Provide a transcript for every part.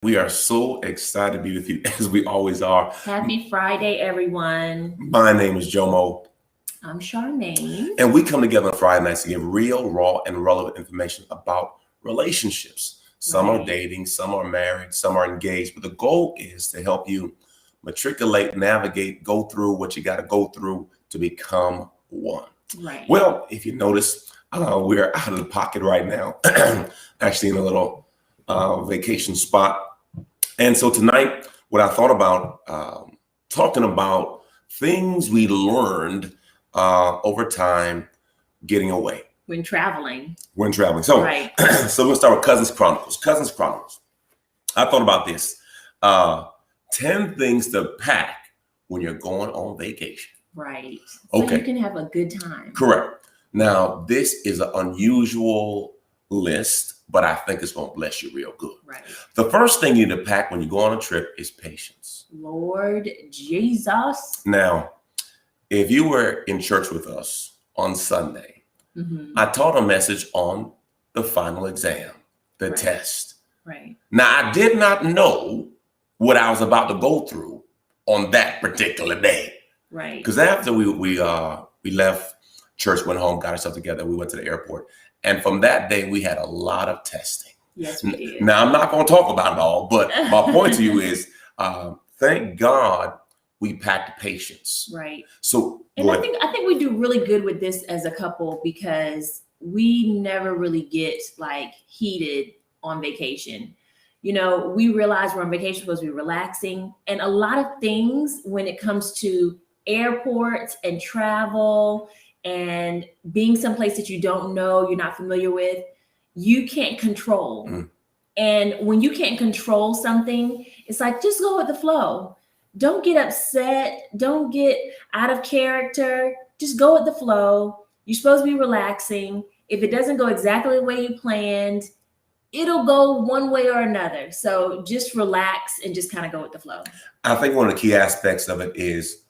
We are so excited to be with you as we always are. Happy Friday, everyone. My name is Jomo, I'm Charmaine. and we come together on Friday nights to give real, raw, and relevant information about relationships. Some are Right. dating, some are married, some are engaged, but the goal is to help you matriculate, navigate, go through what you got to go through to become one. Right. Well, if you notice, we're out of the pocket right now, actually in a little vacation spot. And so tonight, what I thought about talking about things we learned over time getting away When traveling. when traveling. So, Right. so we're gonna start with Cousins Chronicles. Cousins Chronicles. I thought about this: 10 things to pack when you're going on vacation. Right. So Okay. you can have a good time. Correct. Now, this is an unusual list, but I think it's going to bless you real good. Right. The first thing you need to pack when you go on a trip is patience. Lord Jesus. Now, if you were in church with us on Sunday, Mhm. I taught a message on the final exam, the Right. test. Right. Now, I did not know what I was about to go through on that particular day. Right. Because after we left church, went home, got ourselves together, we went to the airport. And from that day, we had a lot of testing. Yes, we did. Now, I'm not going to talk about it all, but my point to you is thank God we packed patience. Right. So, And I think we do really good with this as a couple because we never really get like heated on vacation. You know, we realize we're on vacation supposed to be relaxing. And a lot of things when it comes to airports and travel and being someplace that you don't know, you're not familiar with, you can't control. Mm. And when you can't control something, it's like just go with the flow. Don't get upset. Don't get out of character. Just go with the flow. You're supposed to be relaxing. If it doesn't go exactly the way you planned, it'll go one way or another. So just relax and just kind of go with the flow. I think one of the key aspects of it is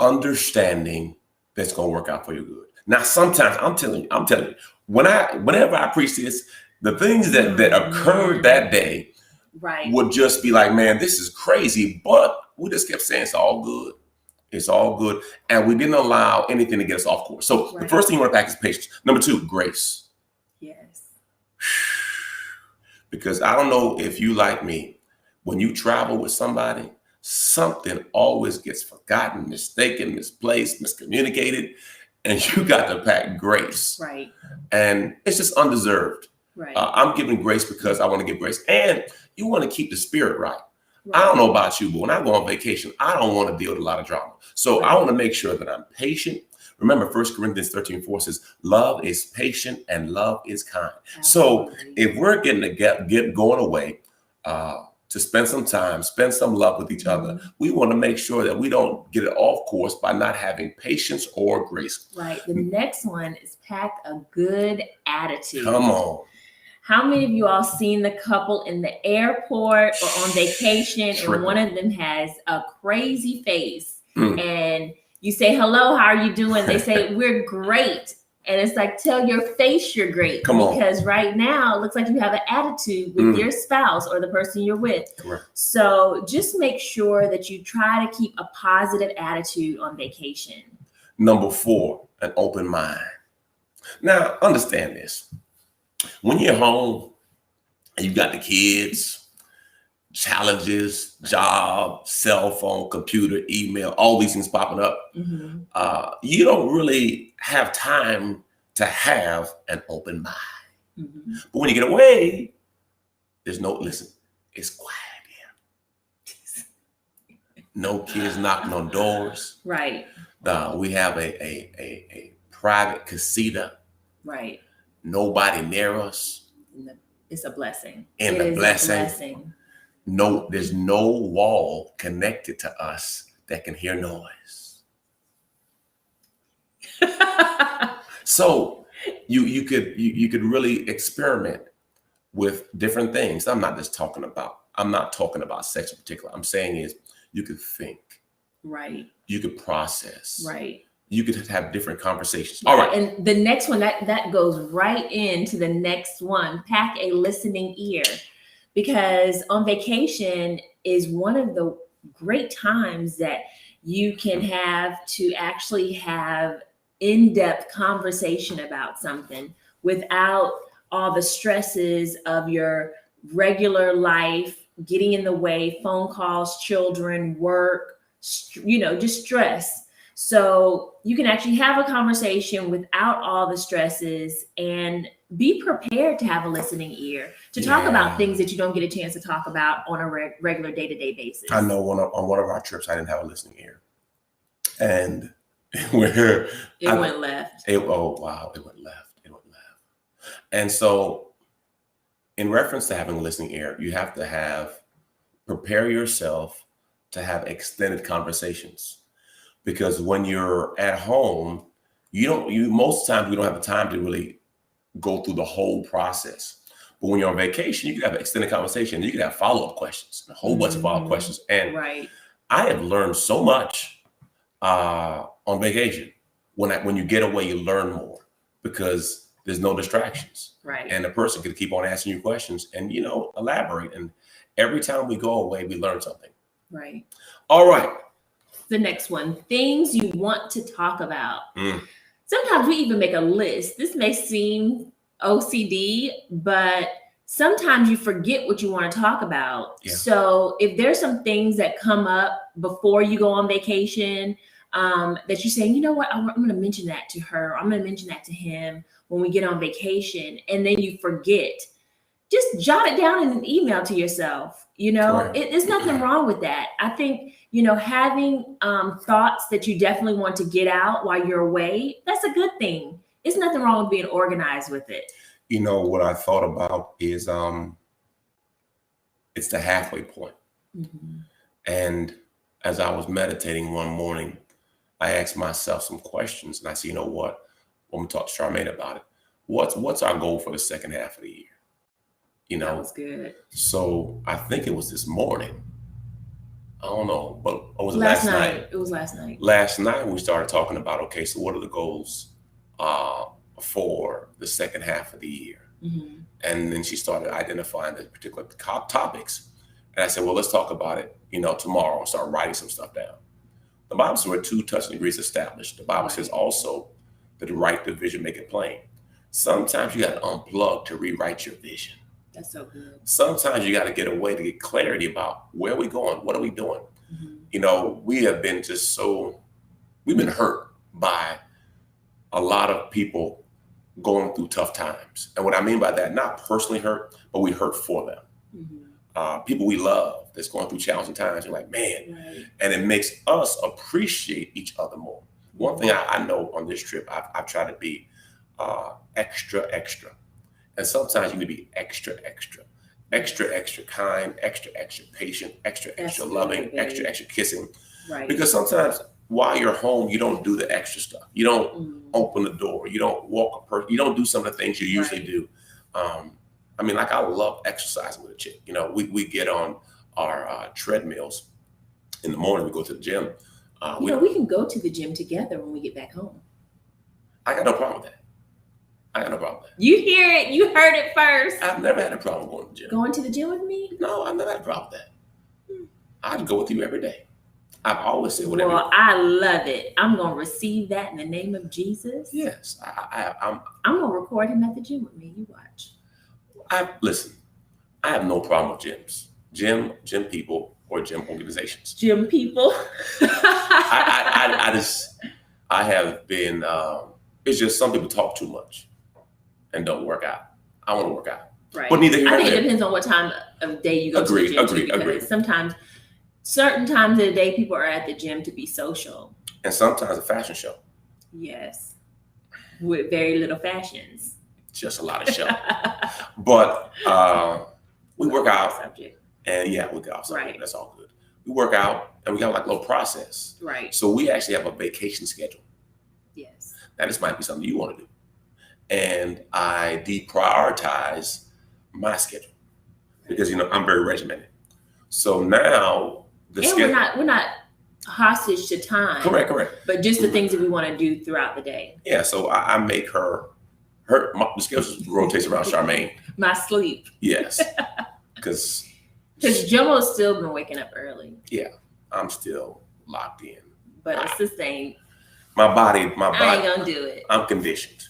understanding that's going to work out for you good. Now, sometimes I'm telling you, whenever I preach this, the things that occurred that day Right. would just be like, man, this is crazy. But we just kept saying it's all good. It's all good. And we didn't allow anything to get us off course. So the Right. first thing you want to pack is patience. Number 2, grace. Yes. Because I don't know if you like me, when you travel with somebody, something always gets forgotten, mistaken, misplaced, miscommunicated, and you got to pack grace. Right. And it's just undeserved. Right. I'm giving grace because I want to give grace. And you want to keep the spirit right. Right. I don't know about you, but when I go on vacation, I don't want to deal with a lot of drama. So I want to make sure that I'm patient. Remember, 1 Corinthians 13:4 says, love is patient and love is kind. So Absolutely. if we're getting to get going away to spend some time, spend some love with each other, we want to make sure that we don't get it off course by not having patience or grace. Right. The next one is pack a good attitude. Come on. How many of you all seen the couple in the airport or on vacation Tripping. and one of them has a crazy face Mm. and you say, hello, how are you doing? They say, we're great. And it's like, tell your face you're great. Come on. Because right now it looks like you have an attitude with Mm. your spouse or the person you're with. Correct. So just make sure that you try to keep a positive attitude on vacation. Number 4, an open mind. Now, understand this. When you're home and you got the kids, challenges, job, cell phone, computer, email, all these things popping up, Mhm. you don't really have time to have an open mind. Mhm. But when you get away, it's quiet here. No kids knocking on doors. Right. We have a private casita. Right. Nobody near us. It's a blessing. And It the is a blessing. No, there's no wall connected to us that can hear noise. So you could really experiment with different things. I'm not talking about sex in particular. I'm saying is you could think. Right. You could process. Right. You could have different conversations. All right. And the next one that goes right into the next one. Pack a listening ear. because on vacation is one of the great times that you can have to actually have in-depth conversation about something without all the stresses of your regular life getting in the way, phone calls, children, work, just stress. So you can actually have a conversation without all the stresses and be prepared to have a listening ear to talk about things that you don't get a chance to talk about on a regular day-to-day basis. I know on one of our trips, I didn't have a listening ear. And where it went left. It went left. And so in reference to having a listening ear, you have to prepare yourself to have extended conversations. Because when you're at home, most times we don't have the time to really go through the whole process. But when you're on vacation, you can have an extended conversation. You can have follow-up questions, a whole bunch of follow-up questions. And I have learned so much on vacation. When you get away, you learn more because there's no distractions. Right. And the person can keep on asking you questions and, elaborate. And every time we go away, we learn something. Right. All right. The next one, things you want to talk about. Sometimes we even make a list. This may seem OCD, but sometimes you forget what you want to talk about. Yeah. So if there's some things that come up before you go on vacation, that you're saying, you know what, I'm going to mention that to her. I'm going to mention that to him when we get on vacation. And then you forget. Just jot it down in an email to yourself. There's nothing wrong with that. I think, having thoughts that you definitely want to get out while you're away, that's a good thing. There's nothing wrong with being organized with it. What I thought about is it's the halfway point. Mm-hmm. And as I was meditating one morning, I asked myself some questions and I said, you know what? I'm going to talk to Charmaine about it. What's our goal for the second half of the year? That was good. So I think it was this morning. I don't know, but it was last night. It was last night. Last night we started talking about, okay, so what are the goals for the second half of the year? Mm-hmm. And then she started identifying the particular topics. And I said, well, let's talk about it, tomorrow, and start writing some stuff down. The Bible says, where 2 touch and agree is established. The Bible says also that to write the vision, make it plain. Sometimes you got to unplug to rewrite your vision. That's so good. Sometimes you got to get away to get clarity about where are we going? What are we doing? Mm-hmm. We have been we've been hurt by a lot of people going through tough times. And what I mean by that, not personally hurt, but we hurt for them. Mm-hmm. People we love that's going through challenging times. You're like, man, right. And it makes us appreciate each other more. One thing I know on this trip, I've tried to be extra. And sometimes you need to be extra kind, extra patient, extra loving, extra kissing. Right. Because sometimes while you're home, you don't do the extra stuff. You don't open the door. You don't walk a person. You don't do some of the things you usually do. I love exercising with a chick. We get on our treadmills in the morning. We go to the gym. We can go to the gym together when we get back home. I got no problem with that. You hear it. You heard it first. I've never had a problem going to the gym. Going to the gym with me? No, I've never had a problem with that. I'd go with you every day. I've always said whatever. Well, I love it. I'm going to receive that in the name of Jesus. Yes. I'm going to record him at the gym with me. You watch. Listen, I have no problem with gyms. Gym people or gym organizations. Gym people. I have been, it's just some people talk too much and don't work out. I want to work out. Right. But neither here nor I think there. It depends on what time of day you go to the gym. Agreed. Sometimes, certain times of the day, people are at the gym to be social. And sometimes a fashion show. Yes. With very little fashions. Just a lot of show. But we work out. Subject. And we go off subject. Right. That's all good. We work out and we got like a little process. Right. So we actually have a vacation schedule. Yes. Now, this might be something you want to do. And I deprioritize my schedule because, I'm very regimented. So now we're not hostage to time. Correct. But just the things that we want to do throughout the day. Yeah. So I make the schedule rotates around Charmaine. My sleep. Yes. because Jomo's still been waking up early, I'm still locked in. but it's the same. My body, I ain't gonna do it. I'm conditioned.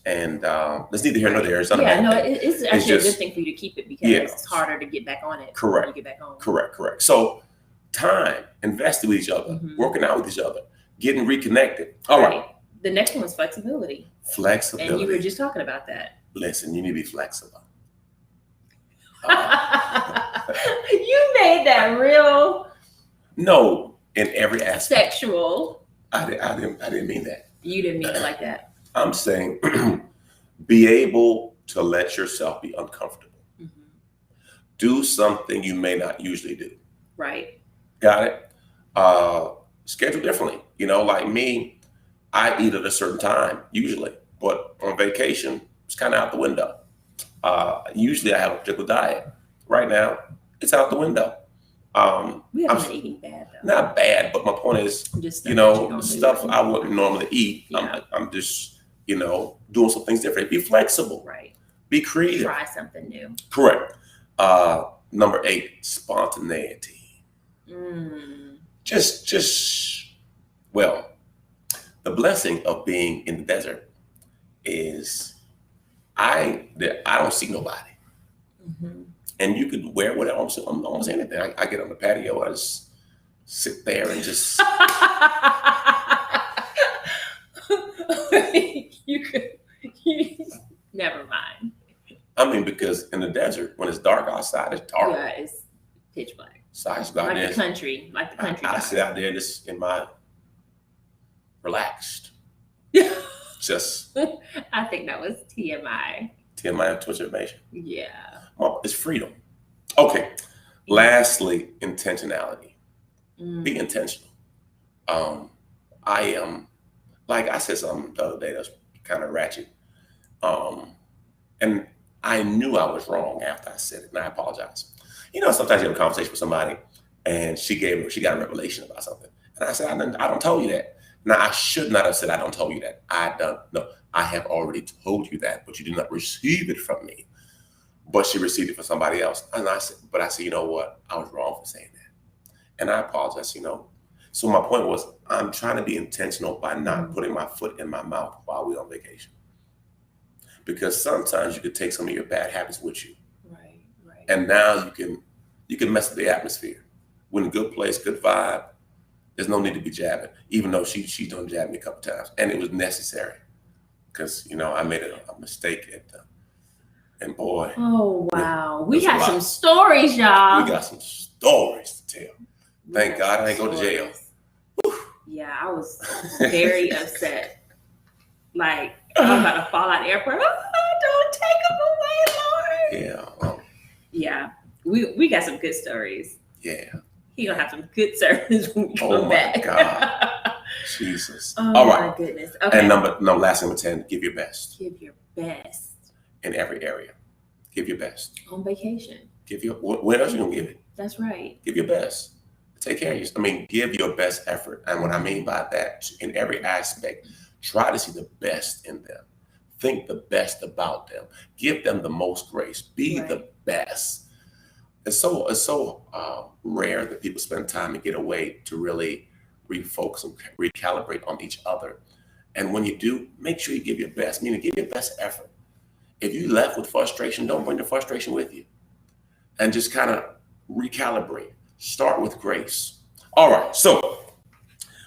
And there's neither here nor there. It's not yeah, a bad no, thing. it's actually a good thing for you to keep it because it's harder to get back on it. Correct. When you get back home. Correct. So time invested with each other, working out with each other, getting reconnected. All right. The next one is flexibility. Flexibility. And you were just talking about that. Listen, you need to be flexible. You made that real. No, in every aspect. Sexual. I didn't mean that. You didn't mean it like that. I'm saying be able to let yourself be uncomfortable. Do something you may not usually do. Right. Got it? Schedule differently. You know, like me, I eat at a certain time usually, but on vacation, it's kind of out the window. Usually I have a particular diet. Right now, it's out the window. We haven't been eating bad though. Not bad, but my point is, just stuff I wouldn't normally eat. Yeah. I'm just, doing some things different. Be flexible. Right. Be creative. Try something new. Correct. Number 8, spontaneity. Well, the blessing of being in the desert is I don't see nobody. And you could wear whatever, almost anything. I get on the patio, I just sit there and just. Never mind. I mean, because in the desert, when it's dark outside, it's dark. Yeah, it's pitch black. So I just go out there. Like the country. I sit out there just in my relaxed. Just. I think that was TMI. TMI, Twitch information. Yeah. Well, it's freedom. Okay. Lastly, intentionality. Be intentional. I am, like I said something the other day that's kind of ratchet. And I knew I was wrong after I said it, and I apologize. Sometimes you have a conversation with somebody, and she got a revelation about something, and I said, I don't tell you that. Now I should not have said I don't tell you that. I have already told you that, but you did not receive it from me. But she received it from somebody else, and I said, you know what? I was wrong for saying that, and I apologize. So my point was, I'm trying to be intentional by not putting my foot in my mouth while we're on vacation. Because sometimes you could take some of your bad habits with you. Right. And now you can mess with the atmosphere. We're in a good place, good vibe. There's no need to be jabbing, even though she done jabbed me a couple times. And it was necessary. Because, I made a mistake and boy. Oh, wow. We got some stories, y'all. We got some stories to tell. Thank God I ain't go to jail. Yeah, I was very upset. Like, I'm about to fall out of the airport. Don't take them away, Lord. Yeah. Yeah. We got some good stories. Yeah. He gonna have some good service when we come back. Oh my God. Jesus. Oh all right. My goodness. Okay. And last number 10, give your best. Give your best. In every area. Give your best. On vacation. Where else you gonna give it? That's right. Give your best. Take care of yourself. Give your best effort. And what I mean by that, in every aspect, try to see the best in them. Think the best about them. Give them the most grace. Be the best. It's so rare that people spend time and get away to really refocus and recalibrate on each other. And when you do, make sure you give your best, meaning give your best effort. If you left with frustration, don't bring the frustration with you. And just kind of recalibrate. Start with grace. All right, so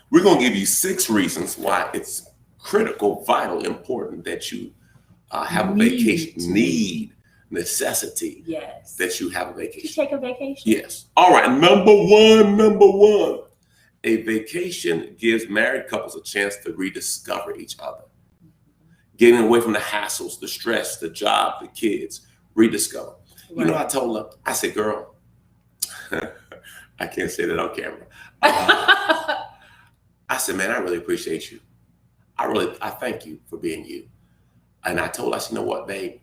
we're going to give you 6 reasons why it's critical, vital, important that you have a vacation. Necessity. Yes. That you have a vacation. You take a vacation. Yes. All right. Number one. A vacation gives married couples a chance to rediscover each other. Getting away from the hassles, the stress, the job, the kids. Rediscover. Right. I told her, I said, girl, I can't say that on camera. I said, man, I really appreciate you. I thank you for being you. And I told her, I said, you know what, babe?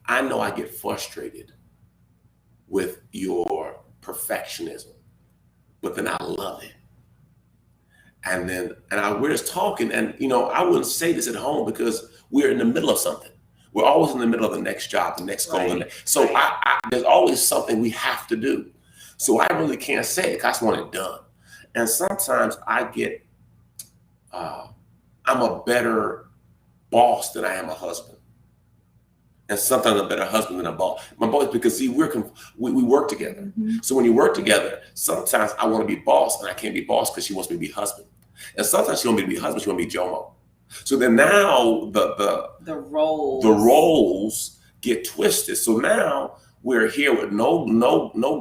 I know I get frustrated with your perfectionism, but then I love it. And we're just talking, and I wouldn't say this at home because we're in the middle of something. We're always in the middle of the next job, the next goal. Right. So Right. there's always something we have to do. So I really can't say it because I just want it done. And sometimes I get, I'm a better boss than I am a husband. And sometimes a better husband than a boss. My boss, because see, we work together. Mhm. So when you work together, sometimes I want to be boss and I can't be boss because she wants me to be husband. And sometimes she wants me to be husband, she wants me to be Jomo. So then now The the roles get twisted. So now we're here with no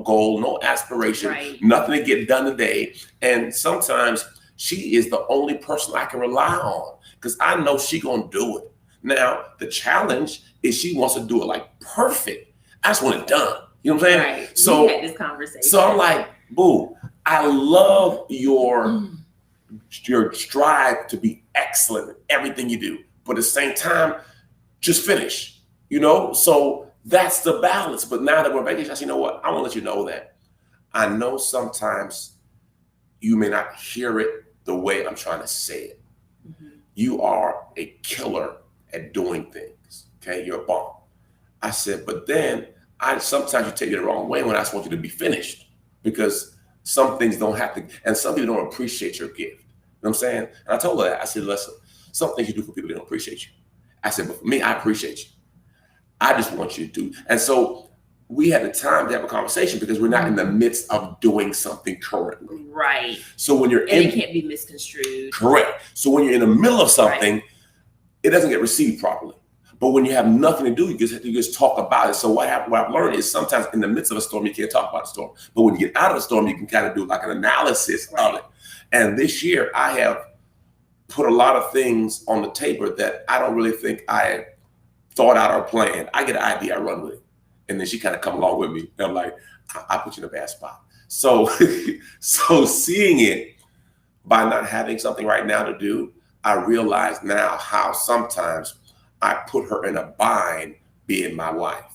goal, no aspiration, Right. nothing to get done today. And sometimes she is the only person I can rely on because I know she gonna do it. Now the challenge is she wants to do it like perfect. I just want it done. You know what I'm saying? Right. So we had this conversation. so I'm like, boo, I love your strive to be excellent in everything you do, but at the same time, just finish, So that's the balance. But now that we're on vacation, I say, you know what? I want to let you know that I know sometimes you may not hear it the way I'm trying to say it. Mhm. You are a killer at doing things. Okay, you're a bomb. I said, but then sometimes you take it the wrong way when I just want you to be finished because some things don't have to, and some people don't appreciate your gift. You know what I'm saying? And I told her that. I said, listen, some things you do for people, they don't appreciate you. I said, but for me, I appreciate you. I just want you to do. And so we had the time to have a conversation because we're not in the midst of doing something currently. Right. So when you're And in, it can't be misconstrued. correct. So when you're in the middle of something, it doesn't get received properly. But when you have nothing to do, you just talk about it. So what I've learned is sometimes in the midst of a storm, you can't talk about the storm. But when you get out of the storm, you can kind of do like an analysis of it. And this year, I have put a lot of things on the table that I don't really think I thought out or planned. I get an idea, I run with it. And then she kind of come along with me. And I'm like, I put you in a bad spot. So, so seeing it by not having something right now to do, I realize now how sometimes I put her in a bind being my wife.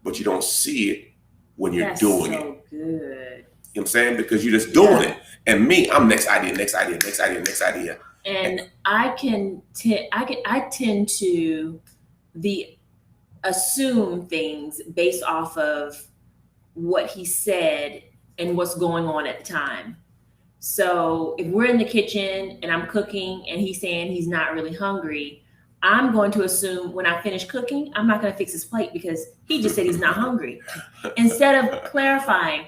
But you don't see it when you're That's doing it. so good. You know what I'm saying? Because you're just doing it. And me, I'm next idea, next idea, next idea, next idea. And I tend to assume things based off of what he said and what's going on at the time. So if we're in the kitchen and I'm cooking and he's saying he's not really hungry, I'm going to assume when I finish cooking, I'm not going to fix his plate because he just said he's not hungry. Instead of clarifying,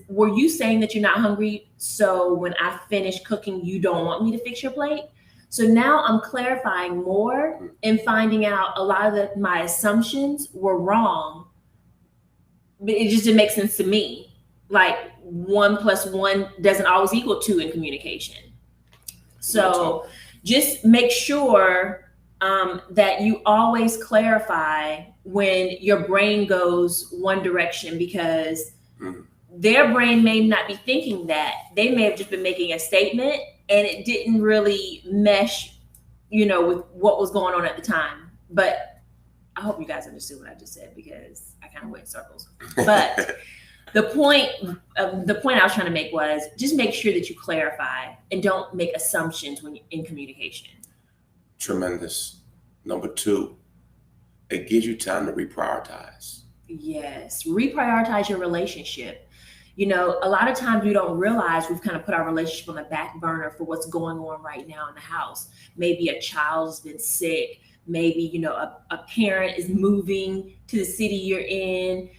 were you saying that you're not hungry? So when I finish cooking, you don't want me to fix your plate? So now I'm clarifying more and finding out a lot of my assumptions were wrong, but it just didn't make sense to me. Like 1 + 1 doesn't always equal 2 in communication. So just make sure that you always clarify when your brain goes one direction, because their brain may not be thinking that. They may have just been making a statement and it didn't really mesh, with what was going on at the time. But I hope you guys understood what I just said because I kind of went in circles. But the point I was trying to make was just make sure that you clarify and don't make assumptions when you're in communication. Tremendous. Number 2, it gives you time to reprioritize. Yes, reprioritize your relationship. A lot of times we don't realize we've kind of put our relationship on the back burner for what's going on right now in the house. Maybe a child's been sick. Maybe, a parent is moving to the city you're in.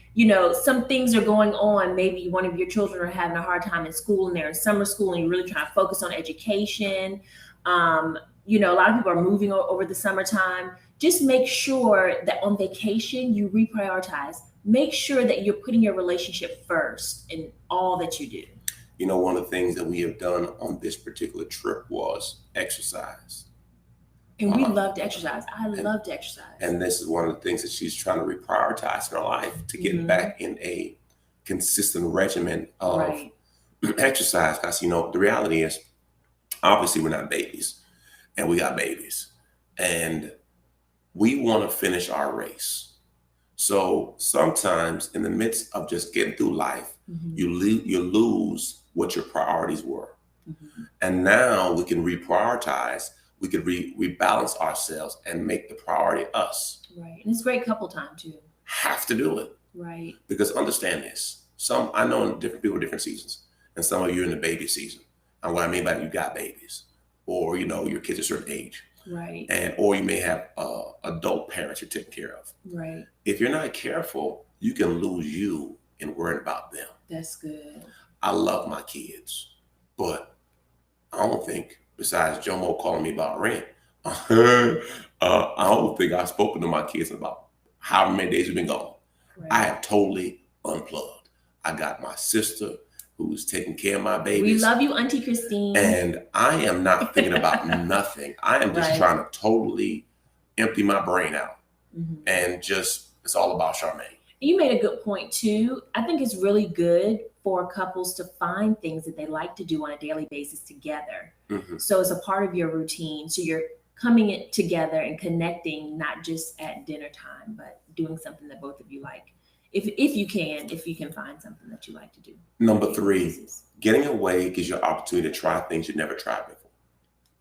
Some things are going on. Maybe one of your children are having a hard time in school and they're in summer school and you're really trying to focus on education. A lot of people are moving over the summertime. Just make sure that on vacation, you reprioritize. Make sure that you're putting your relationship first in all that you do. One of the things that we have done on this particular trip was exercise. And we love to exercise. I love to exercise. And this is one of the things that she's trying to reprioritize in her life to get back in a consistent regimen of exercise. Because, the reality is, obviously, we're not babies and we got babies. And we want to finish our race. So sometimes in the midst of just getting through life, you lose what your priorities were. And now we can reprioritize we could rebalance ourselves and make the priority us. Right. And it's great couple time too. Have to do it. Right. Because understand this. I know in different people, different seasons. And some of you in the baby season. And what I mean by that, you got babies. Or, your kids a certain age. Right. Or you may have adult parents you're taking care of. Right. If you're not careful, you can lose you in worrying about them. That's good. I love my kids, but I don't think, besides Jomo calling me about rent, I don't think I've spoken to my kids about how many days we've been gone. Right. I have totally unplugged. I got my sister who's taking care of my babies. We love you, Auntie Christine. And I am not thinking about nothing. I am just trying to totally empty my brain out. Mm-hmm. And just, it's all about Charmaine. You made a good point too. I think it's really good for couples to find things that they like to do on a daily basis together. Mm-hmm. So it's a part of your routine. So you're coming it together and connecting, not just at dinner time, but doing something that both of you like. If you can find something that you like to do. Number 3, getting away gives you an opportunity to try things you never tried before.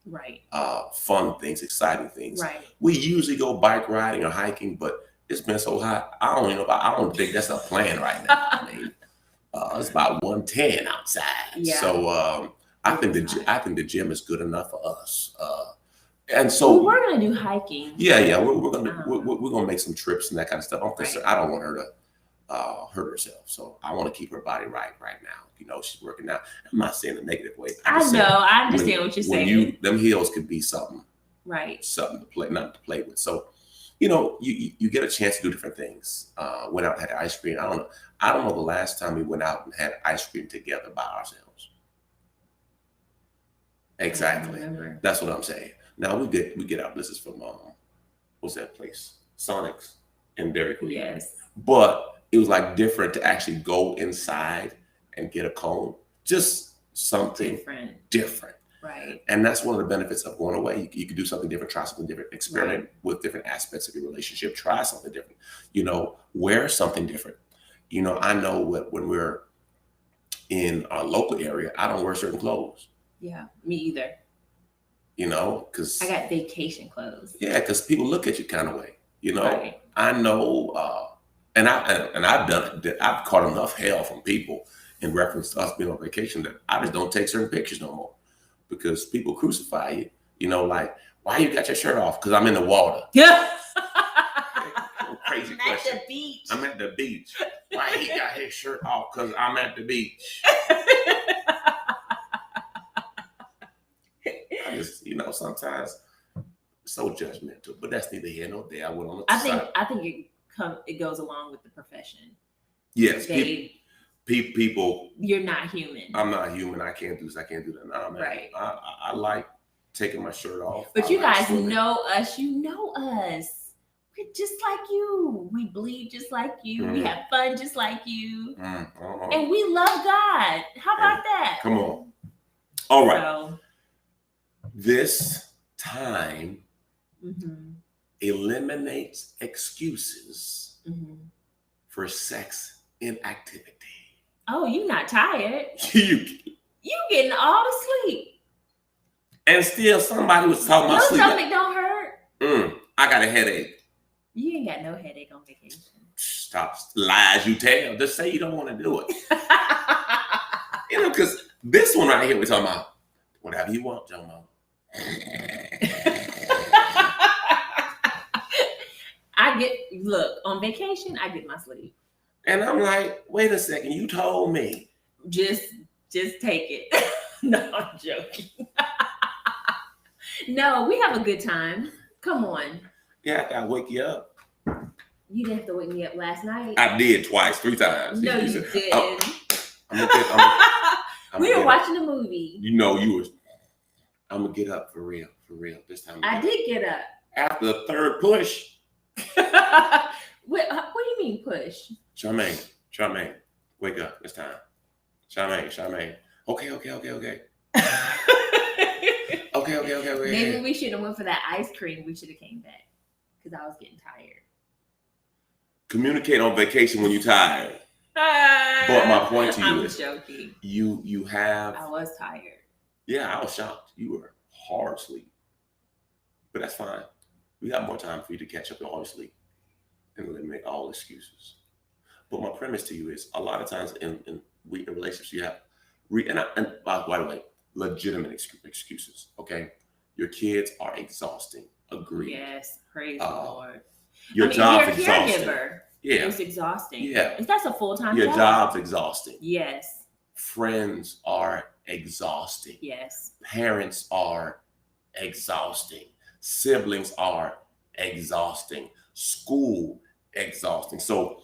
Right. Fun things, exciting things. Right. We usually go bike riding or hiking, but it's been so hot. I don't think that's a plan right now. I mean, it's about 110 outside. Yeah. So I think the gym is good enough for us. And so we're gonna do hiking. Yeah. We're gonna make some trips and that kind of stuff. I don't want her to hurt herself, so I want to keep her body right now. She's working out. I'm not saying a negative way. I understand what you're saying. Them heels could be something, right? Something to play, not to play with. So, you get a chance to do different things. Went out and had ice cream. I don't know the last time we went out and had ice cream together by ourselves. Exactly. That's what I'm saying. Now we get our blizzards from what's that place? Sonic's in Dairy Queen. Yes. But it was like different to actually go inside and get a cone. Just something different. Right. And that's one of the benefits of going away. You can do something different, try something different, experiment with different aspects of your relationship, try something different, wear something different. I know when we're in our local area, I don't wear certain clothes. Yeah, me either. Because I got vacation clothes. Yeah, because people look at you kind of way. Right. I know, and I've done it. I've caught enough hell from people in reference to us being on vacation that I just don't take certain pictures no more because people crucify you. Like, why you got your shirt off? Because I'm in the water. Yeah. Crazy question. At the beach. I'm at the beach. Why he got his shirt off? Because I'm at the beach. I just, sometimes so judgmental, but that's neither here nor there. I went on the side. I think it goes along with the profession. Yes, people. You're not human. I'm not human. I can't do this. I can't do that. Nah, man. Right. I like taking my shirt off. But you guys know us. You know us. We're just like you. We bleed just like you. We have fun just like you. And we love God. How about that? Come on. All right. This time eliminates excuses for sex inactivity. Oh, you not tired. You getting all the sleep. And still somebody was talking about sleep. Your stomach don't hurt. I got a headache. You ain't got no headache on vacation. Stop lies you tell. Just say you don't want to do it. Because this one right here, we're talking about whatever you want, Jomo. Look, on vacation, I get my sleep. And I'm like, wait a second, you told me. Just take it. No, I'm joking. No, we have a good time. Come on. Yeah, I gotta wake you up. You didn't have to wake me up last night. I did twice, 3 times. No, you didn't. We were watching a movie. You were. I'm gonna get up for real this time. I did get up. After the 3rd push. What do you mean push? Charmaine, wake up. It's time. Charmaine. Okay. Okay. Maybe we should have went for that ice cream. We should have came back because I was getting tired. Communicate on vacation when you're tired. But my point to you is, joking. You have. I was tired. Yeah, I was shocked. You were hard asleep. But that's fine. We got more time for you to catch up on all your sleep and eliminate all excuses. But my premise to you is a lot of times in relationships, you have, by the way, legitimate excuses, okay? Your kids are exhausting. Agreed. Yes, praise the Lord. Your job's you're a exhausting. caregiver. Yeah. It's exhausting. Yeah. That's a full-time Your job. job's exhausting. Yes. Friends are exhausting. Yes. Parents are exhausting. Siblings are exhausting. School exhausting. So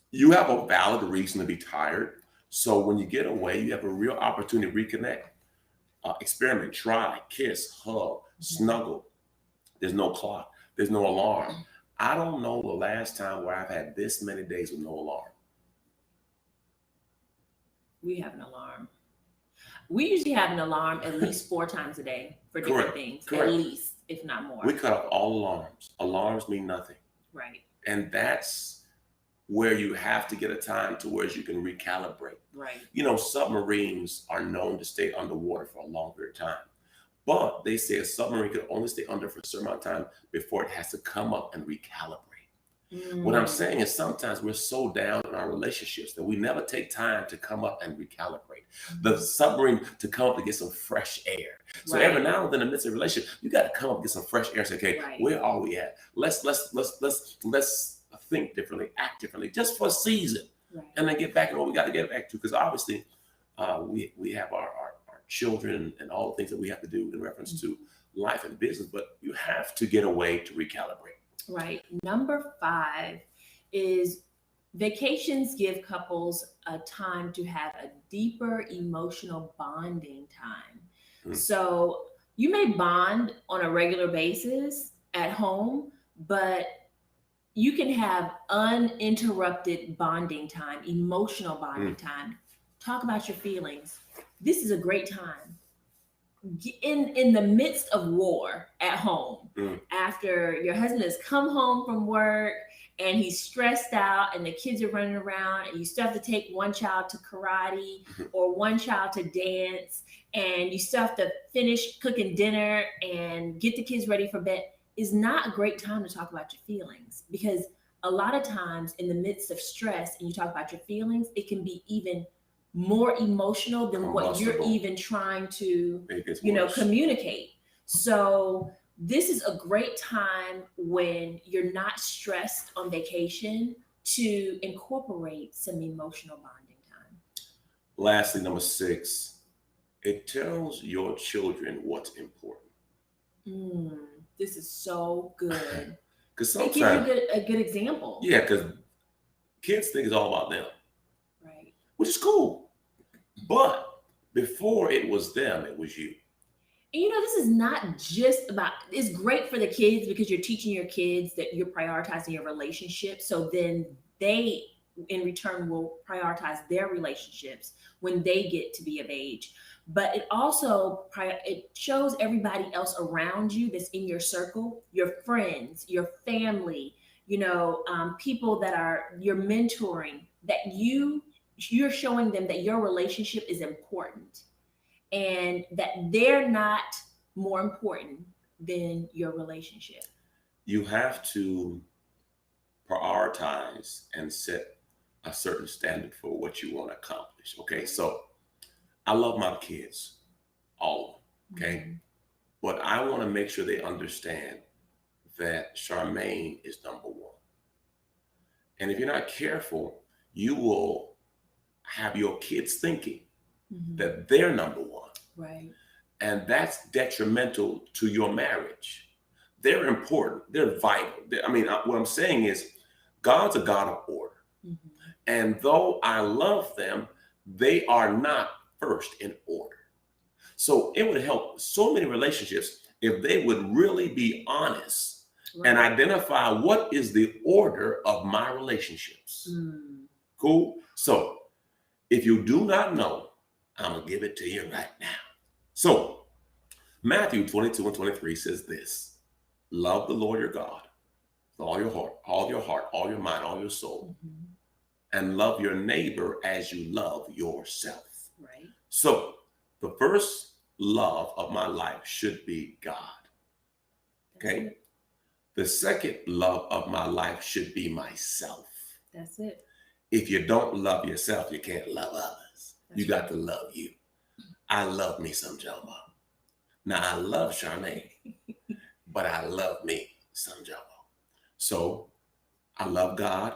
you have a valid reason to be tired. So when you get away, you have a real opportunity to reconnect. Experiment, try, kiss, hug, snuggle. There's no clock. There's no alarm. I don't know the last time where I've had this many days with no alarm. We have an alarm. We usually have an alarm at least 4 times a day for different things. Correct. At least, if not more. We cut off all alarms. Alarms mean nothing. Right. And that's where you have to get a time to where you can recalibrate. Right. You know, submarines are known to stay underwater for a longer time. But they say a submarine can only stay under for a certain amount of time before it has to come up and recalibrate. What I'm saying is sometimes we're so down in our relationships that we never take time to come up and recalibrate. The submarine to come up to get some fresh air. So every now and then in the midst of a relationship, you got to come up and get some fresh air and say, okay, where are we at? Let's think differently, act differently, just for a season. Right. And then get back to what we got to get back to. Because obviously we have our children and all the things that we have to do in reference to life and business, but you have to get away to recalibrate. Right. Number 5 is vacations give couples a time to have a deeper emotional bonding time. So you may bond on a regular basis at home, but you can have uninterrupted bonding time, emotional bonding time. Talk about your feelings. This is a great time. In the midst of war at home, after your husband has come home from work and he's stressed out and the kids are running around and you still have to take one child to karate or one child to dance and you still have to finish cooking dinner and get the kids ready for bed, is not a great time to talk about your feelings, because a lot of times in the midst of stress and you talk about your feelings, it can be even more emotional than what you're even trying to, communicate. So this is a great time when you're not stressed on vacation to incorporate some emotional bonding time. Lastly, number 6, it tells your children what's important. This is so good. Because sometimes it gives you a good example. Yeah, because kids think it's all about them. Right. Which is cool. But before it was them, it was you. And this is not just about, it's great for the kids because you're teaching your kids that you're prioritizing your relationship. So then they, in return, will prioritize their relationships when they get to be of age. But it also, it shows everybody else around you that's in your circle, your friends, your family, people that you're mentoring, that you're showing them that your relationship is important and that they're not more important than your relationship. You have to prioritize and set a certain standard for what you want to accomplish. Okay, so I love my kids, all of them, okay? But I want to make sure they understand that Charmaine is number 1. And if you're not careful, you will have your kids thinking that they're number 1. Right. And that's detrimental to your marriage. They're important. They're vital. What I'm saying is God's a God of order. And though I love them, they are not first in order. So it would help so many relationships if they would really be honest and identify what is the order of my relationships. Cool? So if you do not know, I'm going to give it to you right now. So Matthew 22:23 says this: love the Lord your God with all your heart, all your mind, all your soul, and love your neighbor as you love yourself. Right. So the first love of my life should be God. Okay. The second love of my life should be myself. That's it. If you don't love yourself, you can't love others. That's You got to love you. I love me some Jomo. Now I love Charmaine, but I love me some Jomo. So I love God.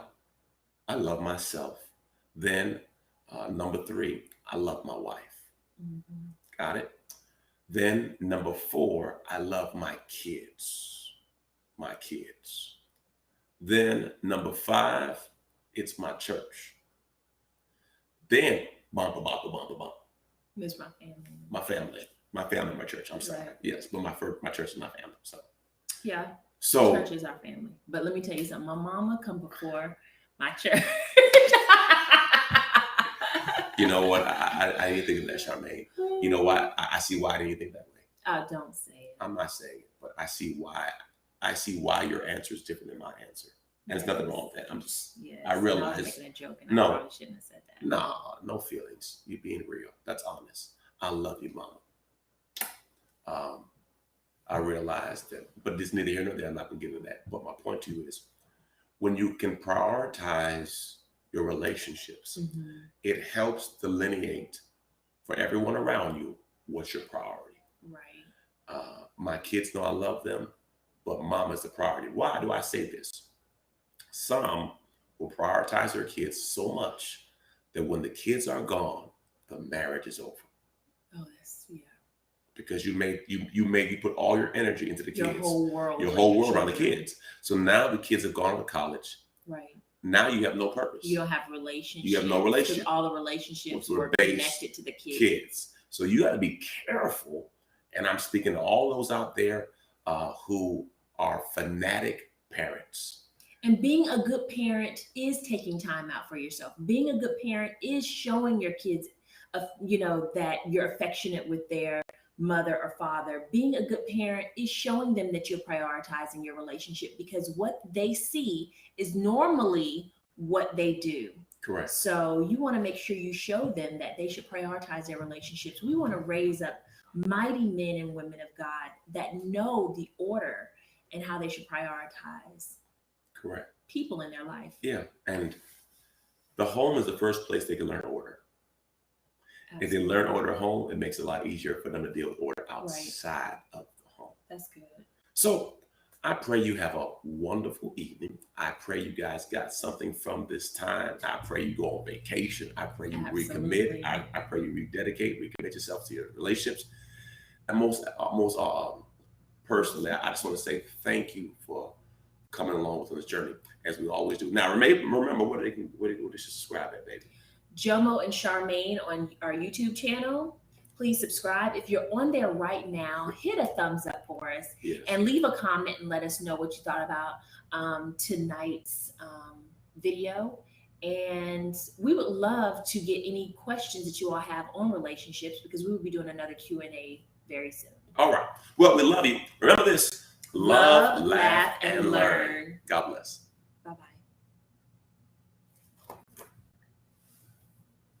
I love myself. Then number 3, I love my wife. Mm-hmm. Got it? Then number 4, I love my kids. My kids. Then number 5, it's my church. Then bump. It's my family. My family. My family, my church. I'm sorry. Right. Yes, but my church is my family. So Yeah. So church is our family. But let me tell you something. My mama come before my church. you know what? I didn't think of that, Charmaine. You know why? I see why I didn't think that way. Oh, don't say it. I'm not saying it, but I see why. I see why your answer is different than my answer. And there's nothing wrong with that. I'm just, Yes. I realize. I was making a joke and No. I probably shouldn't have said that. Nah, no feelings. You being real. That's honest. I love you, Mama. I realize that, but this neither here nor there. I'm not gonna get into that. But my point to you is, when you can prioritize your relationships, Mm-hmm. it helps delineate for everyone around you what's your priority. Right. My kids know I love them, but Mama's the priority. Why do I say this? Some will prioritize their kids so much that when the kids are gone, the marriage is over. Oh, that's Because you put all your energy into the kids. Your whole world Around the kids. So now the kids have gone to college. Right. Now you have no purpose. You don't have relationships. You have no relationship. All the relationships Were were based connected to the kids. So you got to be careful. And I'm speaking to all those out there who are fanatic parents. And being a good parent is taking time out for yourself. Being a good parent is showing your kids, that you're affectionate with their mother or father. Being a good parent is showing them that you're prioritizing your relationship, because what they see is normally what they do. Correct. So you want to make sure you show them that they should prioritize their relationships. We want to raise up mighty men and women of God that know the order and how they should prioritize Correct. people in their life. Yeah. And the home is the first place they can learn order. If they learn order at home, it makes it a lot easier for them to deal with order outside of the home. That's good. So I pray you have a wonderful evening. I pray you guys got something from this time. I pray you go on vacation. I pray you recommit. I pray you rededicate, recommit yourself to your relationships. And most personally, I just want to say thank you for coming along with this journey, as we always do. Now, remember where they should subscribe at, baby. Jomo and Charmaine on our YouTube channel. Please subscribe. If you're on there right now, hit a thumbs up for us. Yes. And leave a comment and let us know what you thought about tonight's video. And we would love to get any questions that you all have on relationships, because we will be doing another Q&A very soon. All right. Well, we love you. Remember this. Love, laugh, and learn. God bless.